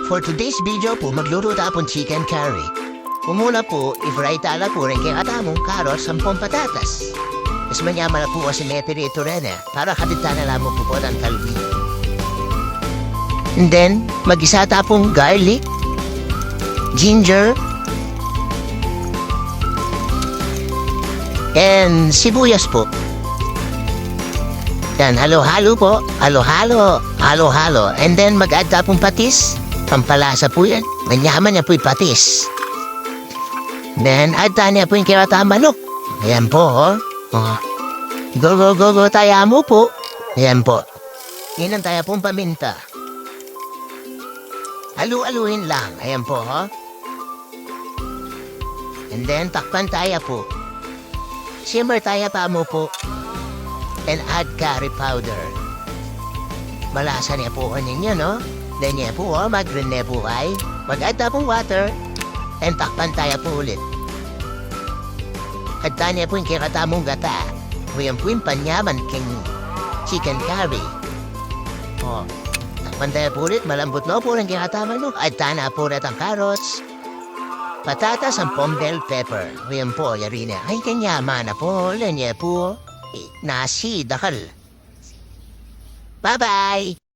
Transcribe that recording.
For today's video po, magluluto tayo ng chicken curry. Umuna po, i-fry tala po rin kaya katamong carrots, 10 patatas. Mas manyaman na po kasi may pirito rin para katitan na lamang po ang kalbi. And then, mag-isa tapong garlic, ginger, and sibuyas po. Yan, halo-halo po. Halo-halo. Halo-halo. And then, mag-add tapong patis. Pampalasa po yan. Manyaman niya po yung patis. Then, add niya po yung kirata manok. Ayan po, oh. Go, go, go, go, tayo mo po. Ayan po. Inan tayo pong paminta. Halu-aluin lang. Ayan po, oh. And then, takpan tayo po. Simmer tayo pa mo po. And add curry powder. Malasa niya po ninyo, no? Then niya po, oh, mag-green na po ay. Mag-add na pong water. And takpan tayo po ulit. At niya po yung kikatamong gata. O yan po yung panyaman king chicken curry. O, takpan tayo po ulit. Malambot na po yung kikatamang look. At na po ulit ang carrots. Patatas ang bell pepper. O yan po, yari na. Ay, kanyaman na po. Yan niya po. Nasi, dakal. Bye-bye!